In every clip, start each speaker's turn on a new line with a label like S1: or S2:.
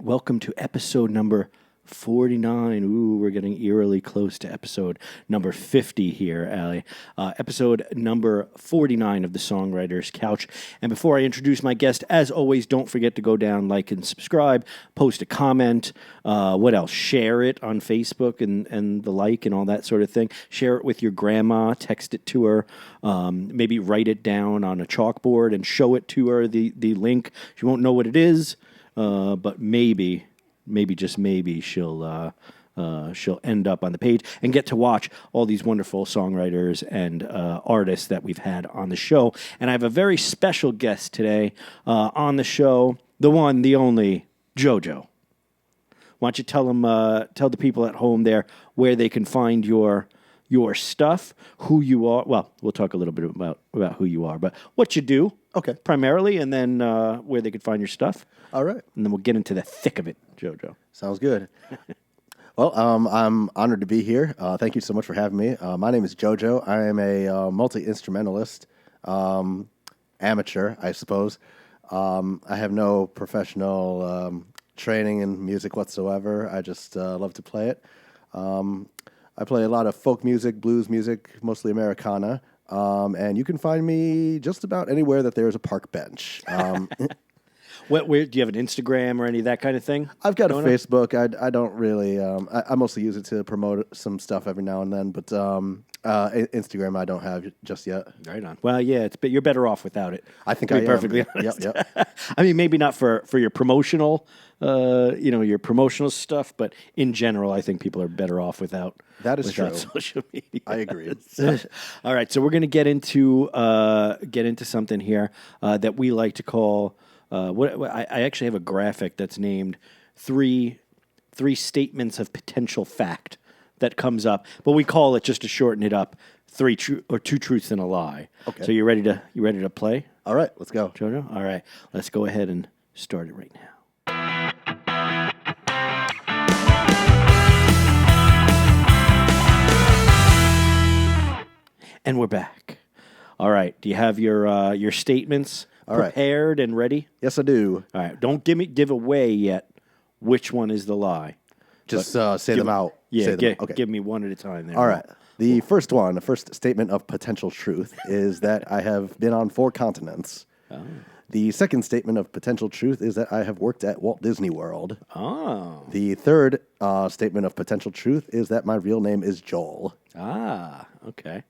S1: welcome to episode number 49. Ooh, we're getting eerily close to episode number 50 here, Allie. Episode number 49 of the Songwriter's Couch. And before I introduce my guest, as always, don't forget to go down, like, and subscribe, post a comment. What else? Share it on Facebook and the like and all that sort of thing. Share it with your grandma. Text it to her. Maybe write it down on a chalkboard and show it to her, the link. She won't know what it is, but maybe just maybe she'll end up on the page and get to watch all these wonderful songwriters and artists that we've had on the show. And I have a very special guest today on the show, the one, the only, Jojo. Why don't you tell the people at home there where they can find your stuff, who you are. Well, we'll talk a little bit about who you are, but what you do,
S2: okay,
S1: primarily, and then where they could find your stuff.
S2: All right.
S1: And then we'll get into the thick of it, Jojo.
S2: Sounds good. Well, I'm honored to be here. Thank you so much for having me. My name is Jojo. I am a multi-instrumentalist, amateur, I suppose. I have no professional training in music whatsoever. I just love to play it. I play a lot of folk music, blues music, mostly Americana. And you can find me just about anywhere that there's a park bench.
S1: Where do you have an Instagram or any of that kind of thing?
S2: I've got a Facebook. I don't really. I mostly use it to promote some stuff every now and then, but Instagram I don't have just yet.
S1: Right on. Well, yeah, you're better off without it.
S2: I think
S1: to be
S2: I
S1: perfectly
S2: am.
S1: honest.
S2: Yep.
S1: I mean, maybe not for your promotional, your promotional stuff, but in general, I think people are better off without.
S2: That is
S1: without
S2: true.
S1: Social media.
S2: I agree.
S1: All right, so we're going to get into something here that we like to call. I actually have a graphic that's named three statements of potential fact that comes up, but we call it, just to shorten it up, two truths and a lie.
S2: Okay.
S1: So you ready to play?
S2: All right, let's go.
S1: Jojo? All right, let's go ahead and start it right now. And we're back. All right. Do you have your statements prepared and ready?
S2: Yes, I do.
S1: All right. Don't give away yet which one is the lie.
S2: Just say them out.
S1: Yeah.
S2: Okay.
S1: Give me one at a time there.
S2: All right. The first statement of potential truth is that I have been on 4 continents.
S1: Oh.
S2: The second statement of potential truth is that I have worked at Walt Disney World.
S1: Oh.
S2: The third statement of potential truth is that my real name is Joel.
S1: Ah. Okay.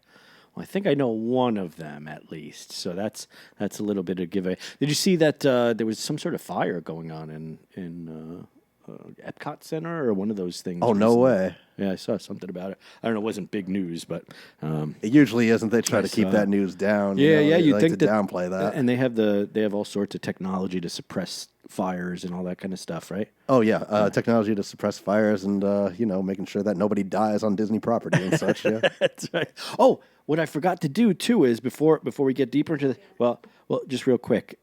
S1: Well, I think I know one of them at least, so that's a little bit of giveaway. Did you see that there was some sort of fire going on in Epcot Center or one of those things?
S2: Oh, no way.
S1: Yeah, I saw something about it. I don't know, it wasn't big news, but
S2: it usually isn't. They try to keep that news down.
S1: Yeah,
S2: you'd
S1: think
S2: to downplay that.
S1: And they have all sorts of technology to suppress fires and all that kind of stuff, right?
S2: Oh yeah, technology to suppress fires and making sure that nobody dies on Disney property and such. Yeah,
S1: that's right. Oh, what I forgot to do too is before we get deeper into well, just real quick,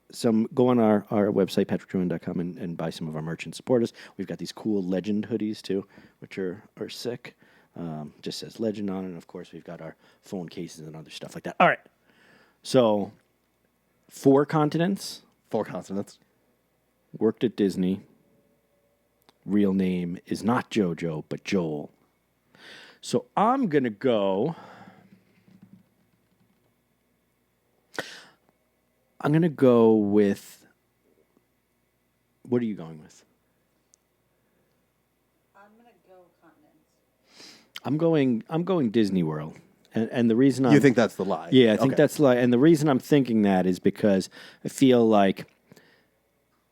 S1: go on our website, patricktruman.com, and buy some of our merch and support us. We've got these cool Legend hoodies too, which are sick. Just says Legend on it, and of course we've got our phone cases and other stuff like that. All right, so 4 continents.
S2: 4 continents.
S1: Worked at Disney. Real name is not Jojo, but Joel. So I'm gonna go. I'm going to go with, what are you going with?
S3: I'm going to go continents.
S1: I'm going Disney World. And the reason
S2: You think that's the lie?
S1: Yeah, I think that's the lie. And the reason I'm thinking that is because I feel like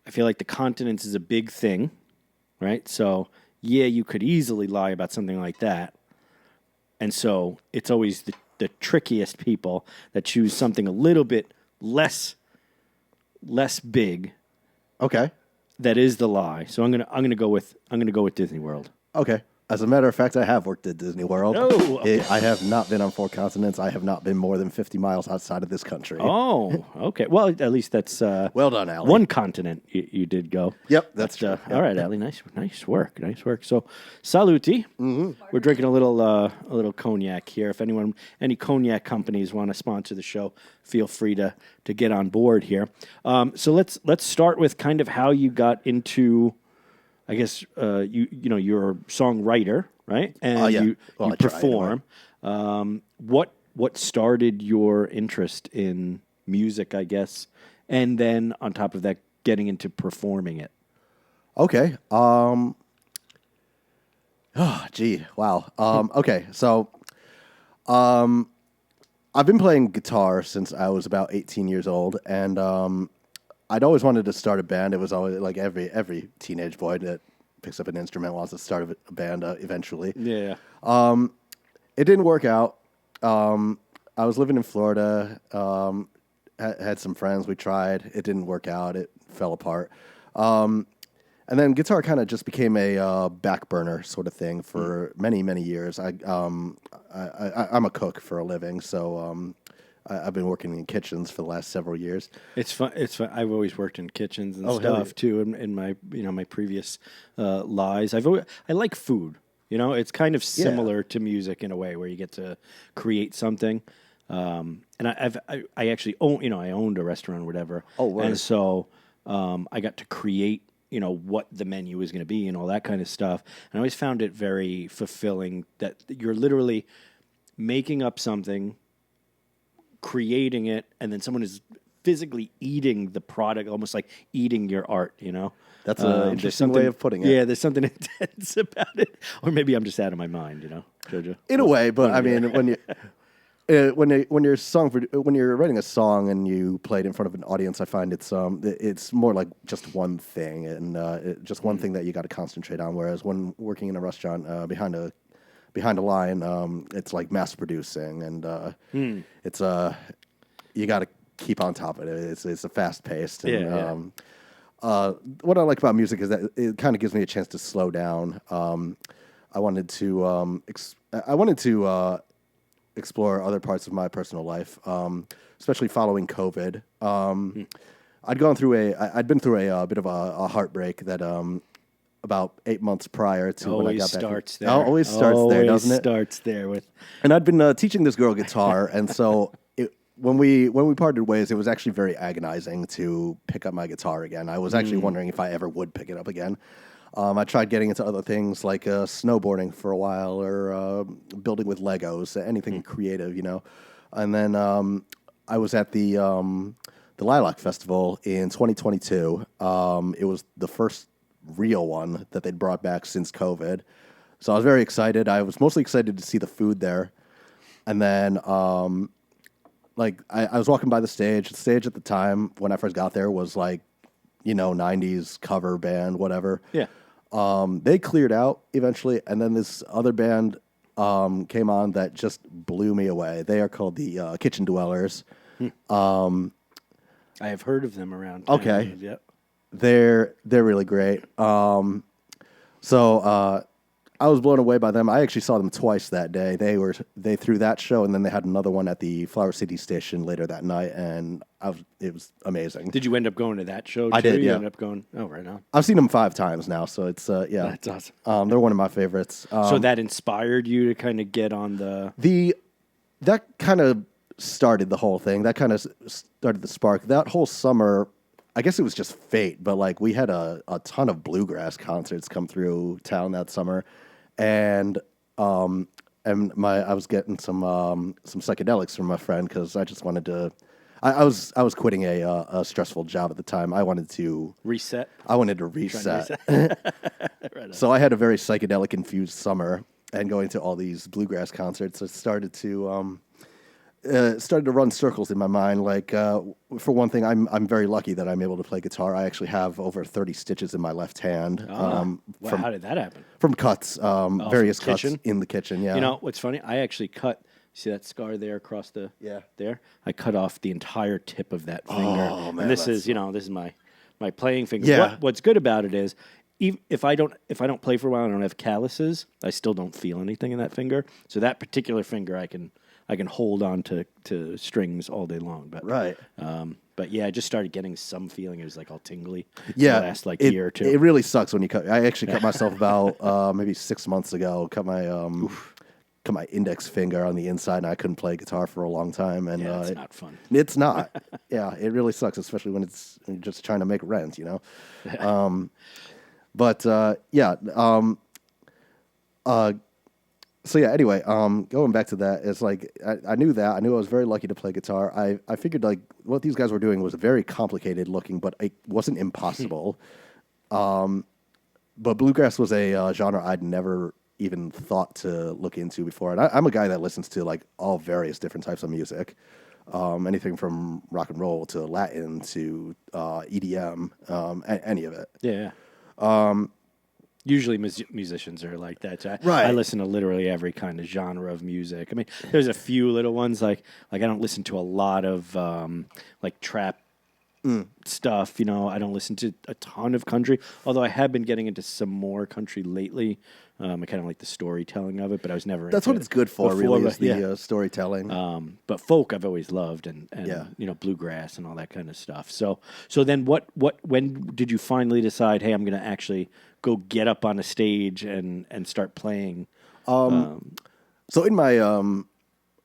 S1: the continents is a big thing, right? So, yeah, you could easily lie about something like that. And so it's always the trickiest people that choose something a little bit less big.
S2: Okay.
S1: That is the lie. So I'm gonna go with Disney World.
S2: Okay. As a matter of fact, I have worked at Disney World.
S1: Oh, okay.
S2: I have not been on 4 continents. I have not been more than 50 miles outside of this country.
S1: Oh, okay. Well, at least that's
S2: well done, Allie.
S1: One continent you did go.
S2: Yep, that's true. Yep.
S1: All right, Allie. Nice work. So, saluti. Mm-hmm. We're drinking a little cognac here. If any cognac companies want to sponsor the show, feel free to get on board here. So let's start with kind of how you got into I guess you're a songwriter, right? And
S2: Yeah. Well,
S1: you
S2: I try anyway.
S1: perform. What started your interest in music, I guess, and then on top of that, getting into performing it?
S2: Okay. Oh, gee. Wow. Okay. So I've been playing guitar since I was about 18 years old, and I'd always wanted to start a band. It was always like every teenage boy that picks up an instrument wants to start a band eventually.
S1: Yeah.
S2: It didn't work out. I was living in Florida. Had some friends. We tried. It didn't work out. It fell apart. And then guitar kind of just became a back burner sort of thing for many, many years. I'm a cook for a living, so I've been working in kitchens for the last several years.
S1: It's fun. It's fun. I've always worked in kitchens and
S2: Oh, hell
S1: stuff
S2: yeah.
S1: too. In my my previous lives, I like food. It's kind of
S2: Yeah.
S1: similar to music in a way where you get to create something. And I actually I owned a restaurant or whatever.
S2: Oh, word.
S1: And so I got to create what the menu was going to be and all that kind of stuff. And I always found it very fulfilling that you're literally making up something, creating it, and then someone is physically eating the product, almost like eating your art.
S2: That's an
S1: There's
S2: interesting way
S1: something-
S2: of putting it.
S1: Yeah, there's something intense about it. Or maybe I'm just out of my mind, Jojo.
S2: In a way, but I mean, when you when you're writing a song and you play it in front of an audience, I find it's more like just one thing and just one thing that you got to concentrate on. Whereas when working in a restaurant behind a line, it's like mass producing and it's you got to keep on top of it. It's a fast paced. What I like about music is that it kind of gives me a chance to slow down. I wanted to explore other parts of my personal life, especially following COVID. I'd been through a bit of a heartbreak that about 8 months prior to when I
S1: Always
S2: got back.
S1: starts there.
S2: Always starts there, doesn't it?
S1: Starts there with.
S2: And I'd been teaching this girl guitar, and so when we parted ways, it was actually very agonizing to pick up my guitar again. I was actually wondering if I ever would pick it up again. I tried getting into other things like snowboarding for a while or building with Legos, anything creative, And then I was at the Lilac Festival in 2022. It was the first real one that they'd brought back since COVID. So I was very excited. I was mostly excited to see the food there. And then I was walking by the stage. The stage at the time when I first got there was like, 90s cover band, whatever.
S1: Yeah.
S2: They cleared out eventually, and then this other band came on that just blew me away. They are called the Kitchen Dwellers.
S1: I have heard of them around town.
S2: Okay.
S1: Yep.
S2: They're really great. So I was blown away by them. I actually saw them twice that day. They threw that show, and then they had another one at the Flower City Station later that night, and it was amazing.
S1: Did you end up going to that show?
S2: I
S1: too?
S2: did,
S1: You
S2: yeah.
S1: ended up going. Oh, right on.
S2: I've seen them 5 times now, so it's yeah.
S1: That's awesome.
S2: They're one of my favorites.
S1: So that inspired you to kind of get on the.
S2: That kind of started the whole thing. That kind of started the spark. That whole summer, I guess it was just fate, but like we had a ton of bluegrass concerts come through town that summer, and I was getting some psychedelics from my friend because I just wanted to. I was quitting a stressful job at the time. I wanted to
S1: Reset.
S2: I wanted to reset. So I had a very psychedelic infused summer, and going to all these bluegrass concerts, it started to run circles in my mind. Like for one thing, I'm very lucky that I'm able to play guitar. I actually have over 30 stitches in my left hand.
S1: Wow, how did that happen?
S2: From cuts, various cuts
S1: kitchen?
S2: in the kitchen. Yeah,
S1: You know what's funny? I actually cut. See that scar there across the there? I cut off the entire tip of that finger.
S2: Oh, man,
S1: and this
S2: that's-
S1: is this is my playing finger.
S2: Yeah.
S1: What's good about it is if I don't play for a while and I don't have calluses, I still don't feel anything in that finger. So that particular finger I can hold on to strings all day long. But
S2: right.
S1: But yeah, I just started getting some feeling. It was like all tingly.
S2: Yeah,
S1: the last
S2: it,
S1: year or two.
S2: It really sucks when you cut. I actually cut myself about maybe 6 months ago. Cut my index finger on the inside, and I couldn't play guitar for a long time. And
S1: yeah, it's not fun.
S2: It's not. Yeah, it really sucks, especially when you're just trying to make rent. But yeah. So yeah. Anyway, going back to that, it's like I knew that. I knew I was very lucky to play guitar. I figured like what these guys were doing was very complicated looking, but it wasn't impossible. But bluegrass was a genre I'd never even thought to look into before. And I'm a guy that listens to like all various different types of music, anything from rock and roll to Latin to EDM, any of it.
S1: Yeah. Usually musicians are like that. So I
S2: Right.
S1: listen to literally every kind of genre of music. I mean, there's a few little ones like I don't listen to a lot of like trap stuff. You know, I don't listen to a ton of country, although I have been getting into some more country lately. I kind of like the storytelling of it, but I was never.
S2: That's
S1: into
S2: what
S1: it
S2: it's good for,
S1: before,
S2: really,
S1: but
S2: is the storytelling.
S1: but folk I've always loved, and
S2: Yeah.
S1: you know, bluegrass and all that kind of stuff. So then when did you finally decide, hey, I'm going to actually go get up on a stage and start playing?
S2: So in my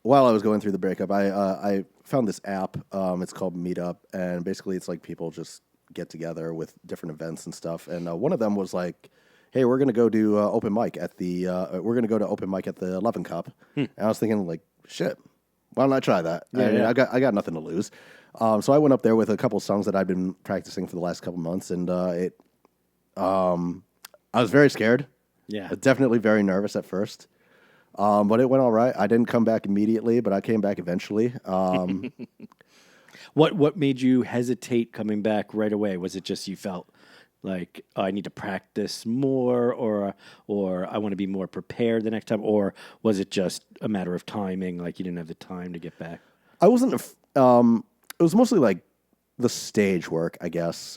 S2: while I was going through the breakup, I found this app. It's called Meetup, and basically it's like people just get together with different events and stuff. And one of them was like, "Hey, we're gonna go do open mic at the we're gonna go to open mic at the 11 Cup." And I was thinking like, "Shit, why don't I try that?" I mean,
S1: Yeah.
S2: I got nothing to lose. So I went up there with a couple songs that I'd been practicing for the last couple months, and I was very scared.
S1: Yeah.
S2: Definitely very nervous at first. But it went all right. I didn't come back immediately, but I came back eventually.
S1: What made you hesitate coming back right away? Was it just you felt like, oh, I need to practice more, or I want to be more prepared the next time, or was it just a matter of timing, like you didn't have the time to get back?
S2: I wasn't. It was mostly like the stage work, I guess.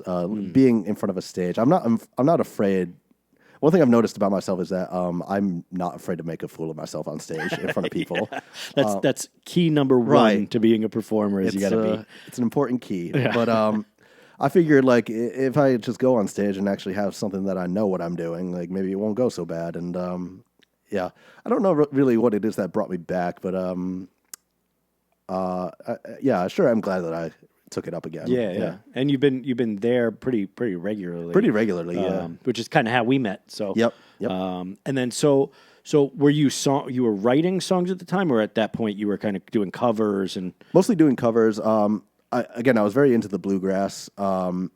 S2: Being in front of a stage. I'm not afraid. One thing I've noticed about myself is that I'm not afraid to make a fool of myself on stage in front of people.
S1: That's key number one
S2: right.
S1: to being a performer is you got to be.
S2: It's an important key. But I figured like if I just go on stage and actually have something that I know what I'm doing, like maybe it won't go so bad. And yeah, I don't know really what it is that brought me back, but yeah, sure, I'm glad that I took it up again.
S1: Yeah. And you've been there pretty regularly.
S2: Pretty regularly, yeah.
S1: Which is kind of how we met. So
S2: Yep.
S1: and then so were you were writing songs at the time, or at that point you were kind of doing covers and
S2: Mostly doing covers. I was very into the bluegrass, but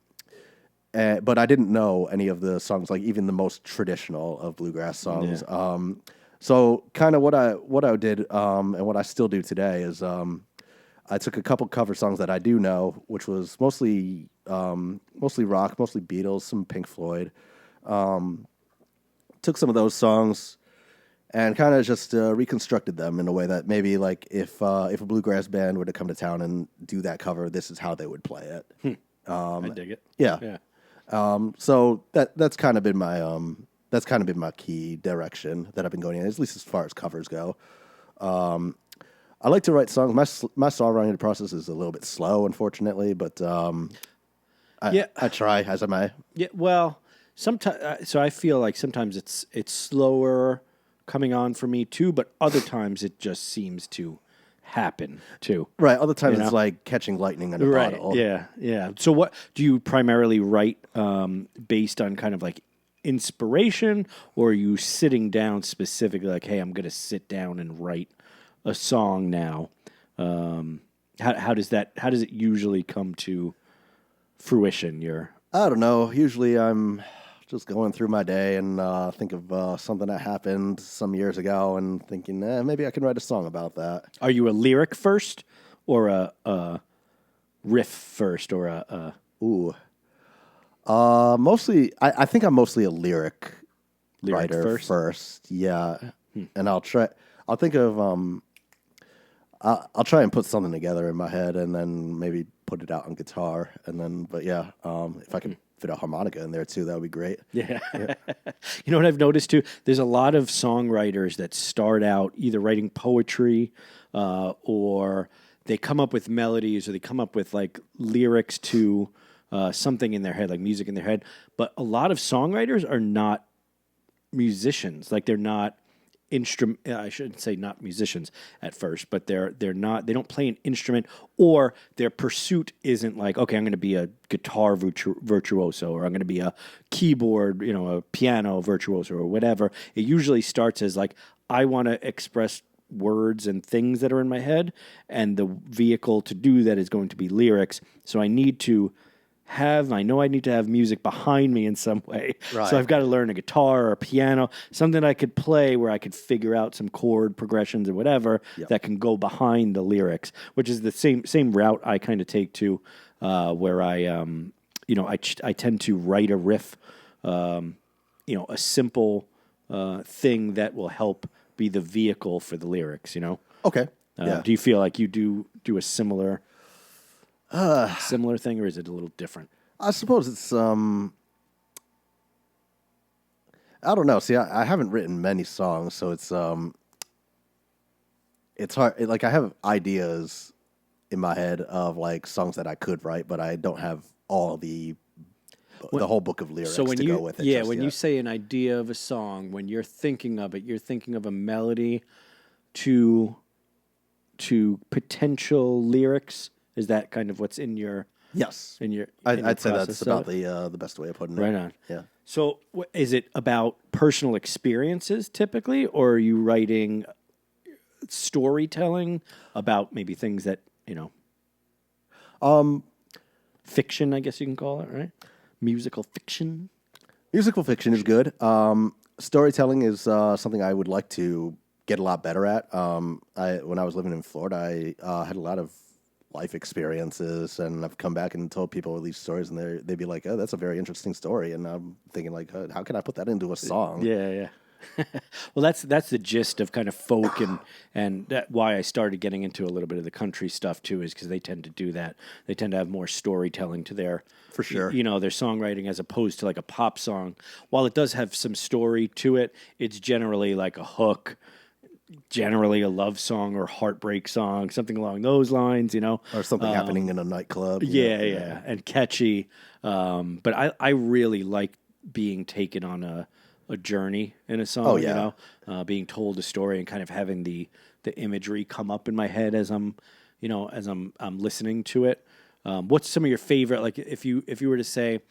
S2: I didn't know any of the songs, like even the most traditional of bluegrass songs.
S1: Yeah.
S2: So kind of what I did and what I still do today is I took a couple cover songs that I do know, which was mostly rock, mostly Beatles, some Pink Floyd. Took some of those songs and kind of just reconstructed them in a way that maybe like if a bluegrass band were to come to town and do that cover, this is how they would play it.
S1: I dig it.
S2: Yeah. So that's kind of been my key direction that I've been going in, at least as far as covers go. I like to write songs. My songwriting process is a little bit slow, unfortunately, but I try as I may.
S1: Yeah, well, sometimes so I feel like sometimes it's slower coming on for me too, but other times it just seems to happen too.
S2: Right. Other times
S1: You
S2: it's
S1: know?
S2: like catching lightning in a
S1: Right.
S2: bottle.
S1: Yeah. So what do you primarily write based on kind of like inspiration, or are you sitting down specifically like, hey, I'm going to sit down and write a song now? How does it usually come to fruition?
S2: I don't know. Usually I'm just going through my day and think of something that happened some years ago and thinking, maybe I can write a song about that.
S1: Are you a lyric first, or a riff first, or a
S2: Ooh. Mostly, I think I'm mostly a lyric writer first. Yeah. And I'll think of, I'll try and put something together in my head and then maybe put it out on guitar. And then, but yeah, if I can fit a harmonica in there too, that would be great.
S1: Yeah. You know what I've noticed too? There's a lot of songwriters that start out either writing poetry or they come up with melodies, or they come up with like lyrics to something in their head, like music in their head. But a lot of songwriters are not musicians. Like they're not instrument. I shouldn't say not musicians at first, but they're not. They don't play an instrument, or their pursuit isn't like, okay, I'm going to be a guitar virtuoso, or I'm going to be a keyboard, a piano virtuoso, or whatever. It usually starts as like, I want to express words and things that are in my head, and the vehicle to do that is going to be lyrics. So I need to have music behind me in some way.
S2: Right.
S1: So I've got to learn a guitar or a piano, something I could play where I could figure out some chord progressions or whatever that can go behind the lyrics, which is the same route I kind of take to where I tend to write a riff, a simple thing that will help be the vehicle for the lyrics,
S2: Okay. Yeah.
S1: Do you feel like you do a similar thing, or is it a little different?
S2: I suppose it's I don't know. See, I haven't written many songs, so it's hard. Like, I have ideas in my head of like songs that I could write, but I don't have all the whole book of lyrics
S1: So when
S2: to
S1: you
S2: go with it.
S1: yeah, when you say an idea of a song, when you're thinking of it, you're thinking of a melody to potential lyrics. Is that kind of what's in your
S2: yes,
S1: I'd
S2: say that's about the best way of putting it.
S1: Right on.
S2: Yeah.
S1: So is it about personal experiences typically, or are you writing storytelling about maybe things that, fiction, I guess you can call it, right? Musical fiction.
S2: Musical fiction is good. Storytelling is something I would like to get a lot better at. When I was living in Florida, I had a lot of life experiences, and I've come back and told people these stories, and they'd be like, "Oh, that's a very interesting story," and I'm thinking like, "How can I put that into a song?"
S1: Yeah. Well, that's the gist of kind of folk, and that why I started getting into a little bit of the country stuff too, is because they tend to do that. They tend to have more storytelling to their
S2: For sure.
S1: their songwriting, as opposed to like a pop song. While it does have some story to it, it's generally like a hook, generally a love song or heartbreak song, something along those lines,
S2: Or something happening in a nightclub.
S1: Yeah, and catchy. But I really like being taken on a journey in a song.
S2: Oh, yeah.
S1: Being told a story and kind of having the imagery come up in my head as I'm listening to it. What's some of your favorite? Like, if you were to say,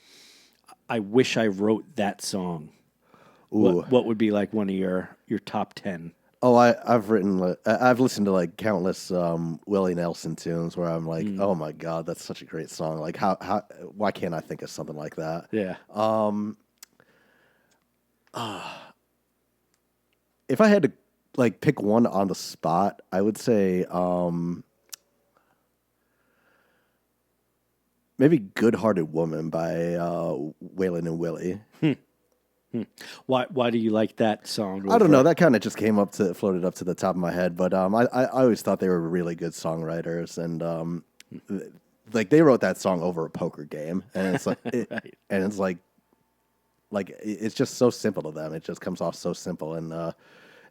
S1: I wish I wrote that song. What would be like one of your top 10?
S2: Oh, I've listened to like countless Willie Nelson tunes where I'm like, oh my God, that's such a great song. Like, why can't I think of something like that?
S1: Yeah.
S2: If I had to like pick one on the spot, I would say maybe "Good Hearted Woman" by Waylon and Willie.
S1: Why do you like that song?
S2: I don't know. That kind of just floated up to the top of my head. But I always thought they were really good songwriters, and like they wrote that song over a poker game, and it's like,
S1: Right.
S2: and it's like it's just so simple to them. It just comes off so simple, and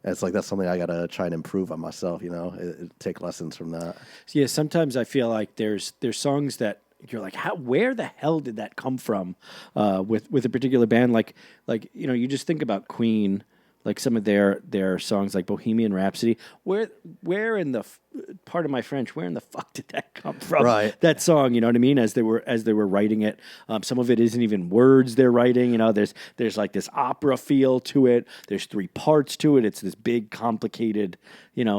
S2: it's like that's something I gotta try and improve on myself. Take lessons from that.
S1: Yeah, sometimes I feel like there's songs that you're like, where the hell did that come from? With a particular band, like you just think about Queen, like some of their songs, like Bohemian Rhapsody. Where in the part of my French? Where in the fuck did that come from?
S2: Right.
S1: That song, you know what I mean? As they were writing it, some of it isn't even words they're writing. There's like this opera feel to it. There's 3 parts to it. It's this big, complicated,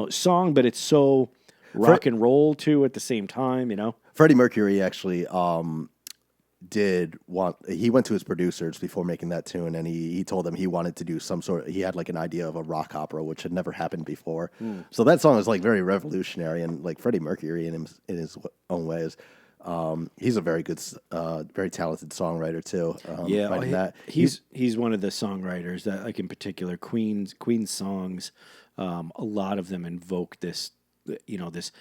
S1: song, but it's so rock and roll too at the same time.
S2: Freddie Mercury actually he went to his producers before making that tune, and he told them he wanted to do he had like an idea of a rock opera, which had never happened before. So that song is like very revolutionary, and like Freddie Mercury in his own ways, he's a very good, very talented songwriter too.
S1: He's one of the songwriters that, like in particular, Queen's songs, a lot of them invoke this, this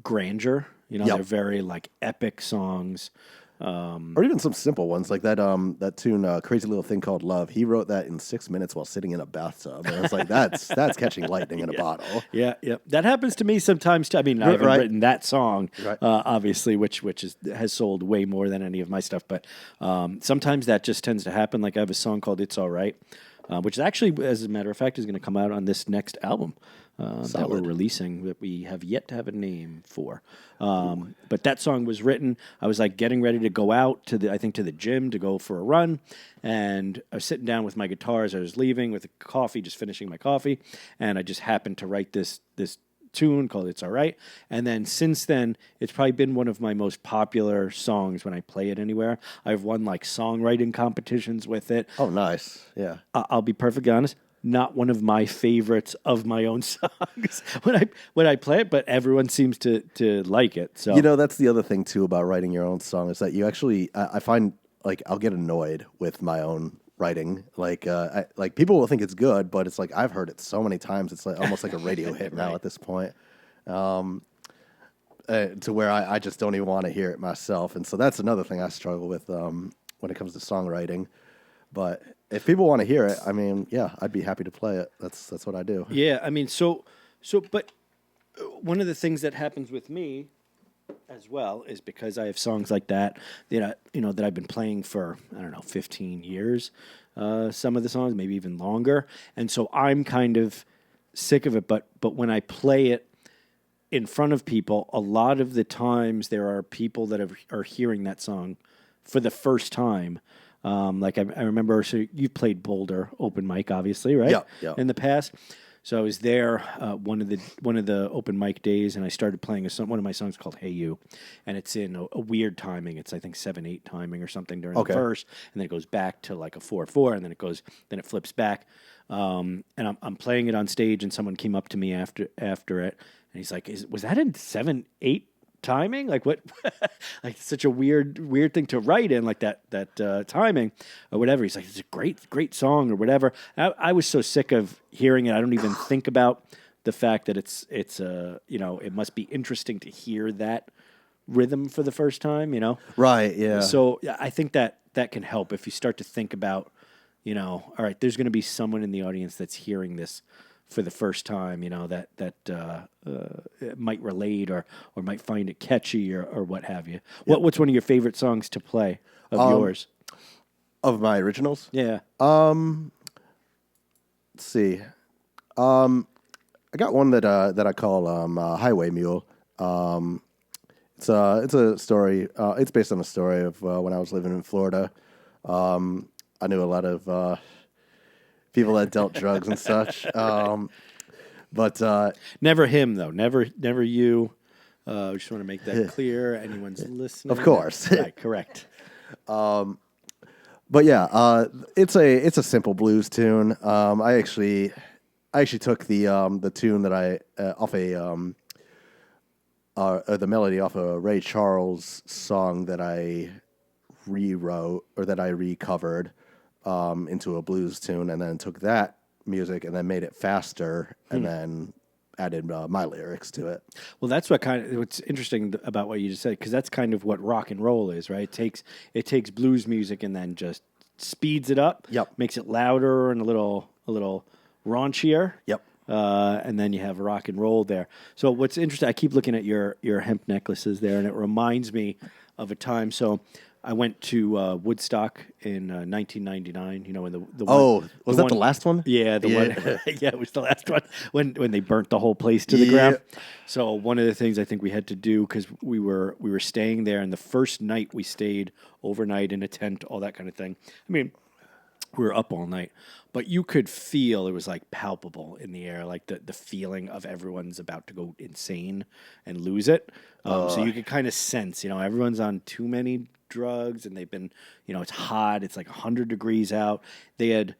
S1: grandeur. They're very like epic songs.
S2: Or even some simple ones like that tune, "Crazy Little Thing Called Love." He wrote that in 6 minutes while sitting in a bathtub, and it's like that's catching lightning in a bottle.
S1: Yeah, that happens to me sometimes too. I mean, I haven't written that song, obviously, which has sold way more than any of my stuff. But sometimes that just tends to happen. Like I have a song called "It's All Right" which is actually, as a matter of fact, is going to come out on this next album that we're
S2: Solid.
S1: releasing that we have yet to have a name for. But that song was written. I was like getting ready to go out to the gym to go for a run, and I was sitting down with my guitar as I was leaving with a coffee, just finishing my coffee, and I just happened to write this tune called "It's All Right." And then since then, it's probably been one of my most popular songs when I play it anywhere. I've won like songwriting competitions with it.
S2: Oh, nice. Yeah.
S1: I'll be perfectly honest. Not one of my favorites of my own songs when I play it, but everyone seems to like it. So
S2: That's the other thing too about writing your own song is that you actually I find like I'll get annoyed with my own writing. Like like people will think it's good, but it's like I've heard it so many times. It's like almost like a radio hit now at this point. To where I just don't even want to hear it myself, and so that's another thing I struggle with when it comes to songwriting. But if people want to hear it, I mean, yeah, I'd be happy to play it. That's what I do.
S1: yeah, I mean, but one of the things that happens with me as well is because I have songs like that, that I've been playing for, I don't know, 15 years, some of the songs, maybe even longer. And so I'm kind of sick of it, but when I play it in front of people, a lot of the times there are people that are hearing that song for the first time. Like I remember, so you've played Boulder open mic, obviously, right?
S2: Yeah.
S1: In the past. So I was there one of the open mic days, and I started playing one of my songs called "Hey You," and it's in a weird timing. It's I think 7/8 timing or something during the verse, and then it goes back to like a 4/4, and then it flips back. And I'm playing it on stage, and someone came up to me after it, and he's like, "Was that in 7/8 timing? Like what? Like such a weird thing to write in, like that timing or whatever." He's like, "It's a great song," or whatever. I was so sick of hearing it. I don't even think about the fact that it's it must be interesting to hear that rhythm for the first time.
S2: Right. Yeah.
S1: So I think that can help if you start to think about, all right, there's going to be someone in the audience that's hearing this for the first time, that might relate or might find it catchy or what have you.
S2: Yep.
S1: What's one of your favorite songs to play of yours?
S2: Of my originals?
S1: Yeah.
S2: Let's see. I got one that I call Highway Mule. It's a story. It's based on a story of when I was living in Florida. I knew a lot of people that dealt drugs and such. But
S1: Never him though. Never you. I just want to make that clear. Anyone's listening?
S2: Of course.
S1: Right. Correct.
S2: But yeah, it's a simple blues tune. I actually took the tune that I off the melody off a Ray Charles song that I rewrote or that I recovered into a blues tune, and then took that music and then made it faster, and then added my lyrics to it.
S1: Well, that's what's interesting about what you just said, because that's kind of what rock and roll is, right? It takes blues music and then just speeds it up.
S2: Yep.
S1: Makes it louder and a little raunchier.
S2: Yep.
S1: And then you have rock and roll there. So what's interesting, I keep looking at your hemp necklaces there, and it reminds me of a time. So I went to Woodstock in 1999. When
S2: was that the last one?
S1: Yeah, one. Yeah, it was the last one when they burnt the whole place to the ground. So one of the things I think we had to do, because we were staying there, and the first night we stayed overnight in a tent, all that kind of thing. I mean, we were up all night, but you could feel it was like palpable in the air, like the feeling of everyone's about to go insane and lose it. So you could kind of sense, everyone's on too many drugs, and they've been, it's hot. It's like 100 degrees out. They had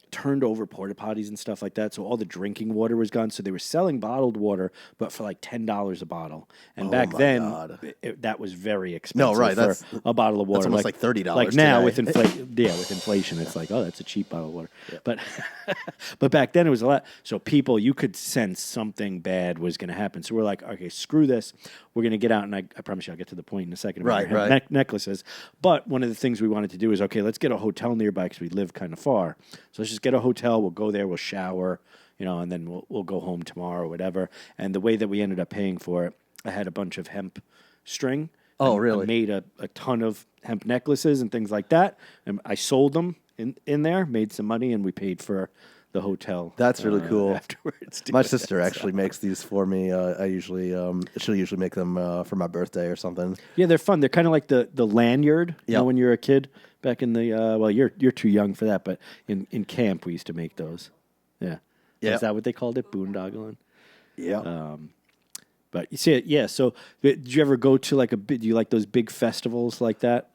S1: turned over porta potties and stuff like that, so all the drinking water was gone. So they were selling bottled water, but for like $10 a bottle. And back then, that was very expensive.
S2: No, right,
S1: for a bottle of water.
S2: That's almost like $30.
S1: Like now
S2: today.
S1: with inflation, it's like, oh, that's a cheap bottle of water. Yeah. But back then it was a lot. So people, you could sense something bad was going to happen. So we're like, okay, screw this. We're going to get out, and I promise you, I'll get to the point in a second about your necklaces. But one of the things we wanted to do is, okay, let's get a hotel nearby because we live kind of far. So let's just get a hotel. We'll go there. We'll shower, and then we'll go home tomorrow or whatever. And the way that we ended up paying for it, I had a bunch of hemp string.
S2: Oh, really?
S1: I made a ton of hemp necklaces and things like that, and I sold them in there, made some money, and we paid for the hotel.
S2: That's really cool.
S1: Afterwards,
S2: My sister actually makes these for me. She'll usually make them for my birthday or something.
S1: Yeah, they're fun. They're kind of like the lanyard. You know,
S2: Yep.
S1: when you're a kid back in the well, you're too young for that, but in camp we used to make those. Yeah.
S2: Yeah.
S1: Is that what they called it? Boondoggling?
S2: Yeah.
S1: But you see it, yeah. So did you ever go to like do you like those big festivals like that?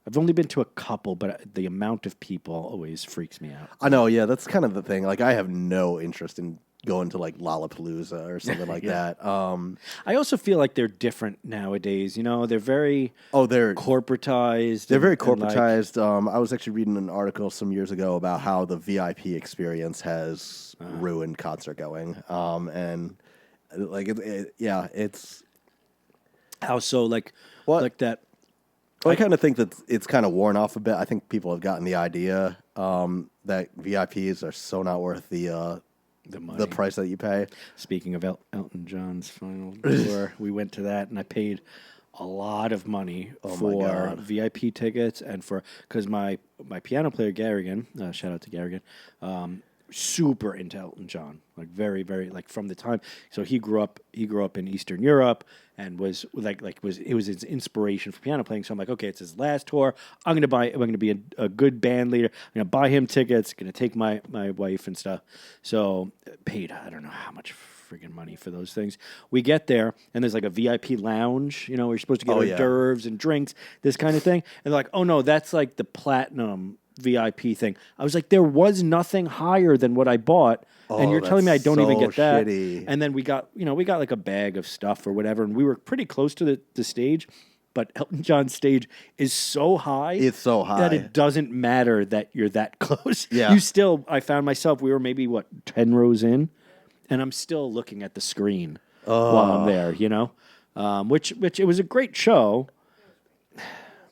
S1: I've only been to a couple, but the amount of people always freaks me out.
S2: I know. Yeah, that's kind of the thing. Like, I have no interest in going to like Lollapalooza or something like
S1: Yeah.
S2: that.
S1: I also feel like they're different nowadays. You know, they're very
S2: They're
S1: corporatized.
S2: They're very
S1: and, like,
S2: corporatized. I was actually reading an article some years ago about how the VIP experience has ruined concert going. And like, it's.
S1: how so? Like
S2: What?
S1: like that.
S2: Well, I kind of think that it's kind of worn off a bit. I think people have gotten the idea that VIPs are so not worth the
S1: money.
S2: price that you pay.
S1: Speaking of Elton John's final tour, we went to that, and I paid a lot of money
S2: Oh, my
S1: for
S2: God.
S1: VIP tickets and because my piano player Garrigan, shout out to Garrigan, super into Elton John, like very very like from the time. So he grew up in Eastern Europe and was it was his inspiration for piano playing. So I'm like, okay, it's his last tour. I'm gonna be a good band leader. I'm gonna buy him tickets. Gonna take my wife and stuff. So paid I don't know how much friggin' money for those things. We get there and there's like a VIP lounge, you know, where you're supposed to get hors
S2: yeah.
S1: d'oeuvres and drinks, this kind of thing. And they're like, oh no, that's like the platinum VIP thing. I was like, there was nothing higher than what I bought, and you're telling me I
S2: that's
S1: don't even
S2: so
S1: get that.
S2: shitty.
S1: And then we got like a bag of stuff or whatever, and we were pretty close to the stage. But Elton John's stage is so high.
S2: It's so high.
S1: that it doesn't matter that you're that close.
S2: Yeah.
S1: You still. I found myself. We were maybe 10 rows in, and I'm still looking at the screen while I'm there. You know, which it was a great show.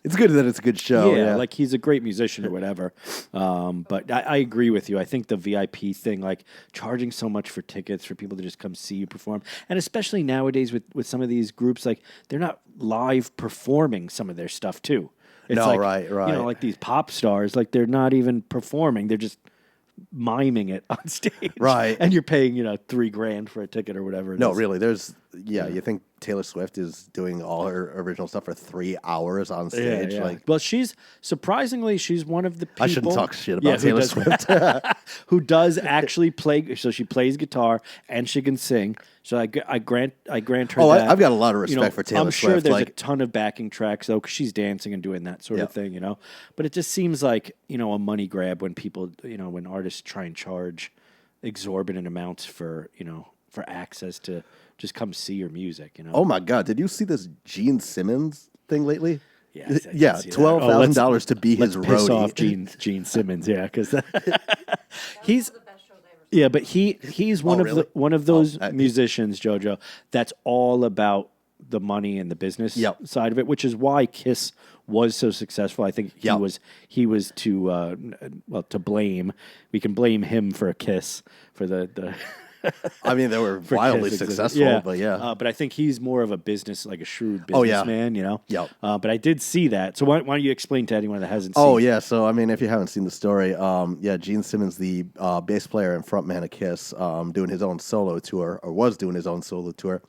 S2: It's good that it's a good show. Yeah,
S1: Like he's a great musician or whatever. But I agree with you. I think the VIP thing, like charging so much for tickets for people to just come see you perform, and especially nowadays with some of these groups, like they're not live performing some of their stuff too. It's
S2: No,
S1: like,
S2: right.
S1: You know, like these pop stars, like they're not even performing; they're just miming it on stage,
S2: Right.
S1: And you're paying $3,000 for a ticket or whatever. it
S2: No,
S1: is.
S2: really. You think Taylor Swift is doing all her original stuff for 3 hours on
S1: Yeah,
S2: stage?
S1: yeah.
S2: Like,
S1: Well, she's one of the people.
S2: I shouldn't talk shit about
S1: who
S2: Taylor
S1: does-
S2: Swift.
S1: who does actually play. So she plays guitar and she can sing. So I grant her.
S2: Oh,
S1: that.
S2: I've got a lot of respect for Taylor
S1: I'm sure
S2: Swift,
S1: there's a
S2: like-
S1: ton of backing tracks though, because she's dancing and doing that sort of
S2: Yeah.
S1: thing. But it just seems like a money grab when people when artists try and charge exorbitant amounts for access to just come see your music.
S2: oh my God, did you see this Gene Simmons thing lately?
S1: Yeah, I did
S2: Yeah,
S1: see that.
S2: $12,000 to be his
S1: Let's piss
S2: roadie.
S1: off Gene Simmons, yeah, because he's yeah, but he's one of
S2: really?
S1: one of those
S2: that-
S1: musicians, Jojo, that's all about the money and the business
S2: Yep.
S1: side of it, which is why Kiss was so successful. I think
S2: Yep.
S1: he was to blame. We can blame him for a Kiss for the
S2: I mean, they were
S1: for
S2: wildly
S1: Kiss
S2: successful, but yeah.
S1: but I think he's more of a business, like a shrewd
S2: Oh, yeah.
S1: businessman,
S2: Yep.
S1: But I did see that. So why don't you explain to anyone that hasn't
S2: Oh
S1: seen
S2: yeah, so I mean, if you haven't seen the story, Gene Simmons, the bass player and frontman of Kiss, doing his own solo tour, or was doing his own solo tour.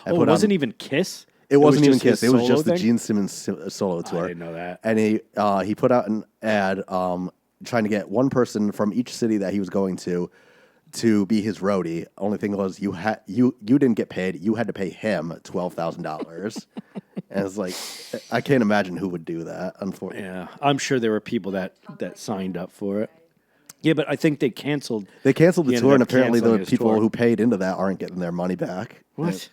S1: Oh, it wasn't even Kiss?
S2: It wasn't even
S1: just his
S2: Kiss. It was
S1: solo
S2: just the
S1: thing?
S2: Gene Simmons solo tour.
S1: didn't know that.
S2: And he put out an ad trying to get one person from each city that he was going to be his roadie. Only thing was you didn't get paid. You had to pay him $12,000. And it's like, I can't imagine who would do that. Unfortunately,
S1: Yeah, I'm sure there were people that signed up for it. Yeah, but I think they canceled.
S2: they canceled the
S1: He
S2: tour,
S1: ended
S2: and
S1: up
S2: apparently
S1: canceling
S2: the
S1: his
S2: people
S1: tour.
S2: who paid into that aren't getting their money back.
S1: What?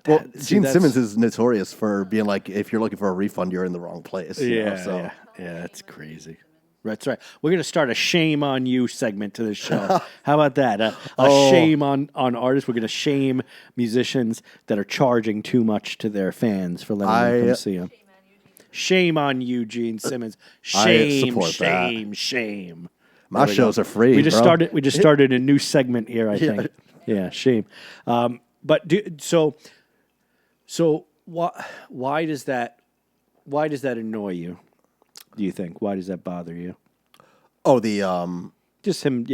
S2: Well,
S1: See,
S2: Gene
S1: that's-
S2: Simmons is notorious for being like, if you're looking for a refund, you're in the wrong place. you know, so.
S1: Yeah, that's crazy. That's right. We're gonna start a shame on you segment to this show. How about that? A shame on artists. We're gonna shame musicians that are charging too much to their fans for letting them come see them. Shame on you, Gene Simmons. Shame,
S2: support that.
S1: shame.
S2: My shows are free.
S1: We just
S2: bro.
S1: started. We just started a new segment here. I think. Yeah, shame. But why does that annoy you? Do you think? Why does that bother you?
S2: Oh, the
S1: Just him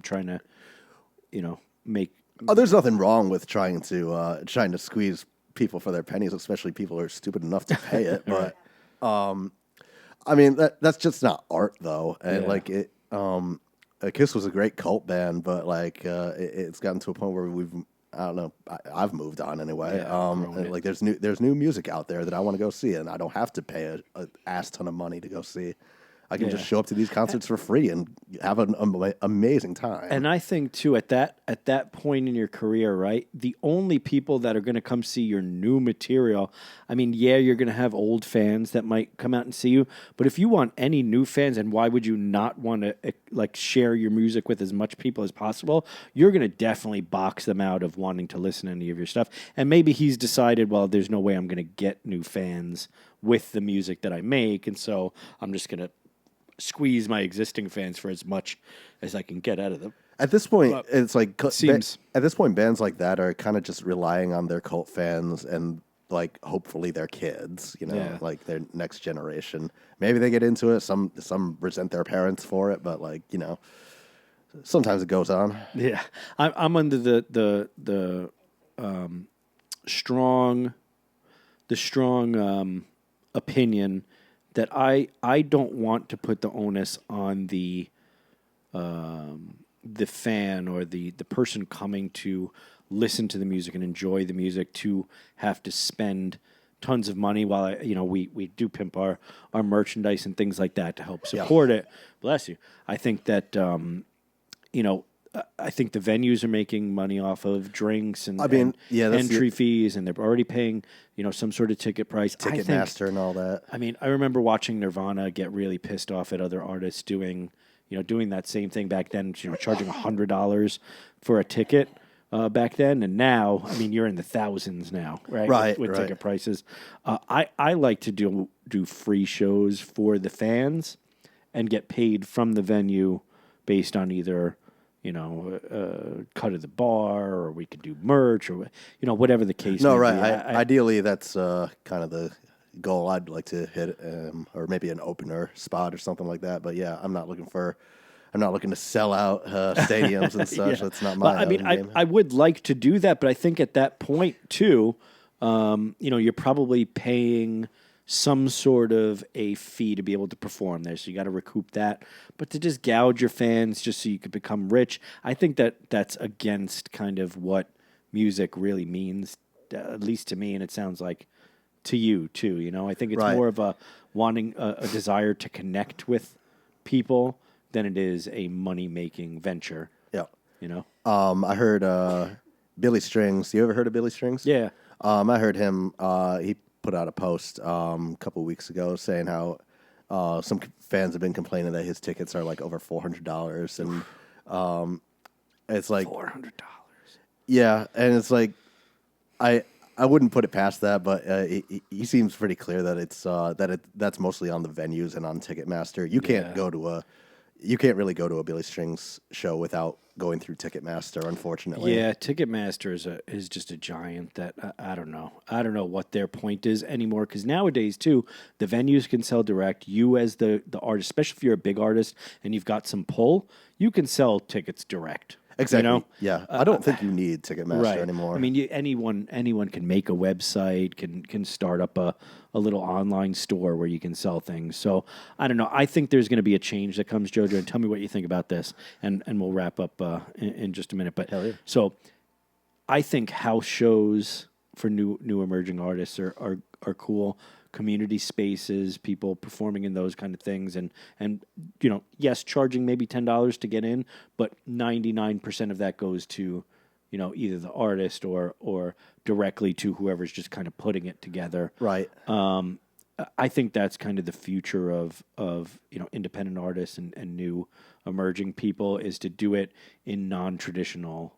S1: trying to, make.
S2: oh, there's nothing wrong with trying to squeeze people for their pennies, especially people who are stupid enough to pay it. But I mean that's just not art, though. And
S1: Yeah.
S2: like it, Kiss was a great cult band, but like it's gotten to a point where I don't know. I've moved on anyway.
S1: Yeah,
S2: And like there's new music out there that I want to go see, and I don't have to pay a ass ton of money to go see. I can just show up to these concerts for free and have an amazing time.
S1: And I think too at that point in your career, right? The only people that are going to come see your new material, I mean, yeah, you're going to have old fans that might come out and see you, but if you want any new fans, and why would you not want to like share your music with as much people as possible? You're going to definitely box them out of wanting to listen to any of your stuff. And maybe he's decided, well, there's no way I'm going to get new fans with the music that I make, and so I'm just going to squeeze my existing fans for as much as I can get out of them.
S2: At this point, it's like
S1: seems
S2: at this point, bands like that are kind of just relying on their cult fans and like hopefully their kids, like their next generation. Maybe they get into it. Some resent their parents for it, but like sometimes it goes on.
S1: Yeah, I'm under the strong opinion that I don't want to put the onus on the fan or the person coming to listen to the music and enjoy the music to have to spend tons of money while we do pimp our merchandise and things like that to help support it. Bless you. I think that I think the venues are making money off of drinks and entry fees, and they're already paying some sort of ticket price,
S2: Ticketmaster and all that.
S1: I mean, I remember watching Nirvana get really pissed off at other artists doing that same thing back then. Charging $100 for a ticket back then, and now, I mean, you're in the thousands now, right?
S2: Right,
S1: with
S2: right.
S1: ticket prices. I like to do free shows for the fans and get paid from the venue based on either cut of the bar, or we could do merch, or whatever the case.
S2: No,
S1: may
S2: right.
S1: be.
S2: Ideally, that's kind of the goal I'd like to hit, or maybe an opener spot or something like that. But yeah, I'm not looking to sell out stadiums and such.
S1: Yeah.
S2: That's not my.
S1: I mean, I would like to do that, but I think at that point too, you're probably paying some sort of a fee to be able to perform there. So you got to recoup that. But to just gouge your fans just so you could become rich, I think that's against kind of what music really means, at least to me, and it sounds like to you too. I think it's more of a wanting a desire to connect with people than it is a money-making venture.
S2: Yeah.
S1: I
S2: heard Billy Strings. You ever heard of Billy Strings?
S1: Yeah.
S2: I heard him. He put out a post a couple weeks ago saying how some fans have been complaining that his tickets are like over $400, and it's like
S1: $400.
S2: Yeah, and it's like I wouldn't put it past that, but he seems pretty clear that it's that's mostly on the venues and on Ticketmaster. You can't really go to a Billy Strings show without going through Ticketmaster, unfortunately.
S1: Yeah, Ticketmaster is just a giant that I don't know. I don't know what their point is anymore, because nowadays, too, the venues can sell direct. You as the artist, especially if you're a big artist and you've got some pull, you can sell tickets direct.
S2: Exactly. Yeah, I don't think you need Ticketmaster anymore.
S1: I mean, anyone can make a website, can start up a little online store where you can sell things. So I don't know. I think there's going to be a change that comes, Jojo, and tell me what you think about this, and we'll wrap up in just a minute. But so I think house shows for new emerging artists are cool. Community spaces, people performing in those kind of things, and yes, charging maybe $10 to get in, but 99% of that goes to either the artist or directly to whoever's just kind of putting it together.
S2: Right.
S1: I think that's kind of the future of independent artists and new emerging people, is to do it in non-traditional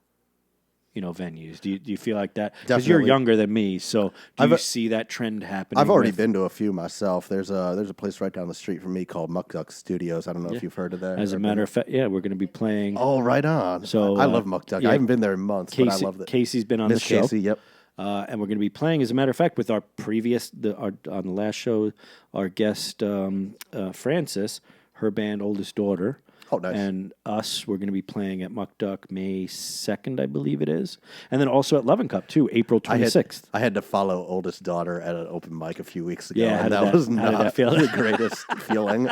S1: venues. Do you feel like that? Because you're younger than me, so do you see that trend happening?
S2: I've already been to a few myself. There's a place right down the street from me called Muck Duck Studios. I don't know if you've heard of that.
S1: As a matter of fact, we're going to be playing.
S2: Oh, right on.
S1: So
S2: I love Muck Duck. I haven't been there in months, but I love it.
S1: Casey's been on the
S2: Miss
S1: show.
S2: Casey, yep.
S1: and we're going to be playing. As a matter of fact, with our on the last show, our guest Francis, her band Oldest Daughter.
S2: Oh, nice.
S1: And us, we're going to be playing at Muck Duck May 2nd, I believe it is. And then also at Lovin' Cup, too, April 26th.
S2: I had to follow Oldest Daughter at an open mic a few weeks ago,
S1: Yeah,
S2: and that was not the greatest feeling.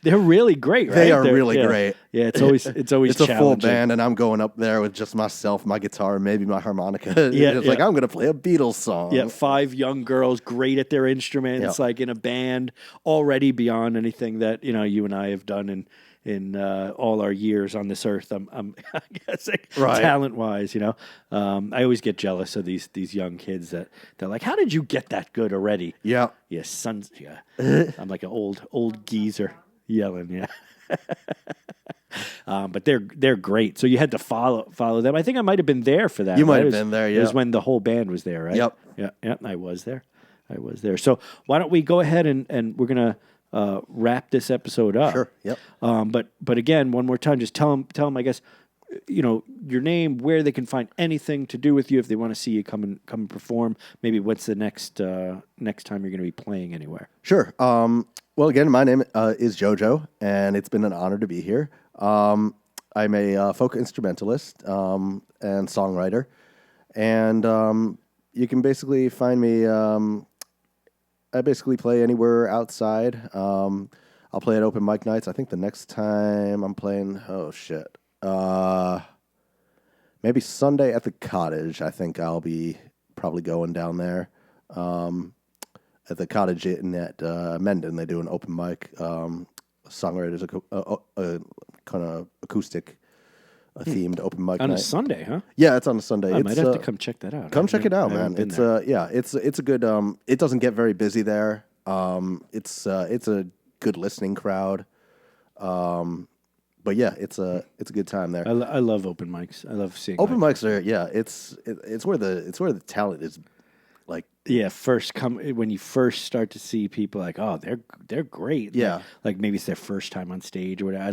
S1: They're really great, right?
S2: They are really great.
S1: Yeah, it's always
S2: It's a full
S1: challenging.
S2: band, and I'm going up there with just myself, my guitar, maybe my harmonica.
S1: Yeah,
S2: It's like, I'm going to play a Beatles song.
S1: Yeah, 5 young girls, great at their instruments, like in a band, already beyond anything that you and I have done in all our years on this earth. I'm guessing talent wise, I always get jealous of these young kids that they're like, how did you get that good already?
S2: Yeah,
S1: sons. Yeah, I'm like an old geezer yelling. Yeah. But they're great. So you had to follow them. I think I might have been there for that.
S2: You might have been there. Yeah,
S1: it was when the whole band was there, right?
S2: Yep.
S1: Yeah. I was there. So why don't we go ahead and we're gonna wrap this episode up?
S2: Sure. Yep.
S1: But again, one more time, just tell them. I guess your name, where they can find anything to do with you if they want to see you come and perform. Maybe what's the next time you're going to be playing anywhere?
S2: Sure. Well, again, my name is Jojo, and it's been an honor to be here. I'm a folk instrumentalist and songwriter, and you can basically find me. I basically play anywhere outside. I'll play at open mic nights. I think the next time I'm playing, maybe Sunday at the Cottage. I think I'll be probably going down there. At the Cottage at Mendon, they do an open mic. Songwriters, a kind of acoustic themed open mic
S1: on
S2: night.
S1: a Sunday, huh?
S2: Yeah, it's on a Sunday.
S1: I might have to come check that out.
S2: Come check it out, man.
S1: It's
S2: It's a good. It doesn't get very busy there. It's a good listening crowd. But yeah, it's a good time there.
S1: I love open mics. I love seeing
S2: Open mics are it's where the talent is. Like
S1: when you first start to see people like, oh, they're great.
S2: Yeah.
S1: Like maybe it's their first time on stage or whatever.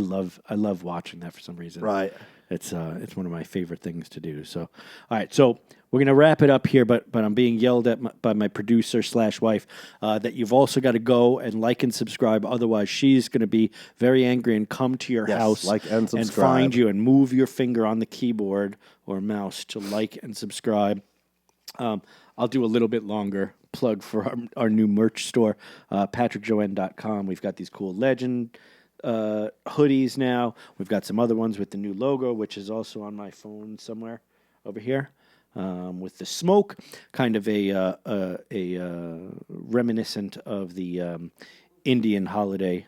S1: I love watching that for some reason.
S2: Right.
S1: It's one of my favorite things to do. So, all right. So we're gonna wrap it up here, but I'm being yelled at by my producer / wife that you've also got to go and like and subscribe. Otherwise, she's gonna be very angry and come to your house
S2: like and subscribe.
S1: and find you and move your finger on the keyboard or mouse to like and subscribe. I'll do a little bit longer plug for our new merch store, patrickjoanne.com. We've got these cool Legend hoodies now. We've got some other ones with the new logo, which is also on my phone somewhere over here, with the smoke, kind of a reminiscent of the Indian holiday,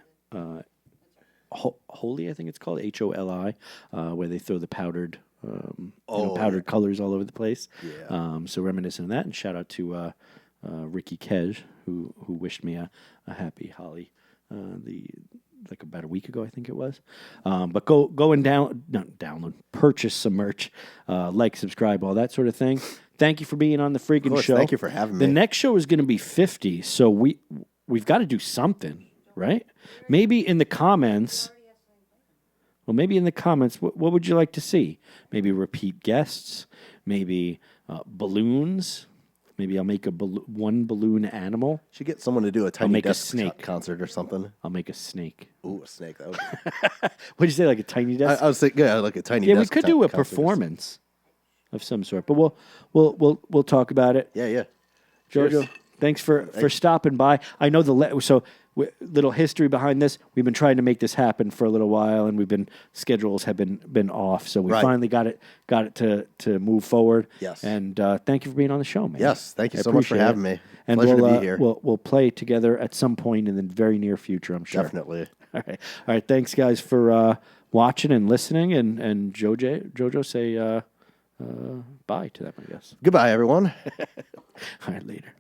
S1: Holi, I think it's called, Holi, where they throw the powdered powdered colors all over the place.
S2: Yeah.
S1: So reminiscent of that, and shout out to Ricky Kej, who wished me a happy Holly about a week ago, I think it was. But go and download, purchase some merch, like, subscribe, all that sort of thing. Thank you for being on the freaking show.
S2: Thank you for having me.
S1: The next show is going to be 50, so we've got to do something, right? Maybe in the comments. Well, maybe in the comments, what would you like to see? Maybe repeat guests, maybe balloons. Maybe I'll make one balloon animal.
S2: Should get someone to do a Tiny Desk
S1: snake
S2: concert or something.
S1: I'll make a snake.
S2: Ooh, a snake. That would...
S1: What'd you say, like a Tiny Desk?
S2: I was thinking, like a Tiny
S1: Yeah,
S2: Desk.
S1: we could do a
S2: concert.
S1: performance of some sort, but we'll talk about it.
S2: Yeah.
S1: Jojo,
S2: Cheers.
S1: thanks for stopping by. I know little history behind this. We've been trying to make this happen for a little while, and schedules have been off. So we finally got it to move forward.
S2: Yes.
S1: And thank you for being on the show, man.
S2: Yes, thank you so much for having me.
S1: And
S2: Pleasure to be here.
S1: We'll play together at some point in the very near future, I'm sure.
S2: Definitely.
S1: All right. Thanks, guys, for watching and listening. And Jojo, say bye to them, I guess.
S2: Goodbye, everyone.
S1: All right, later.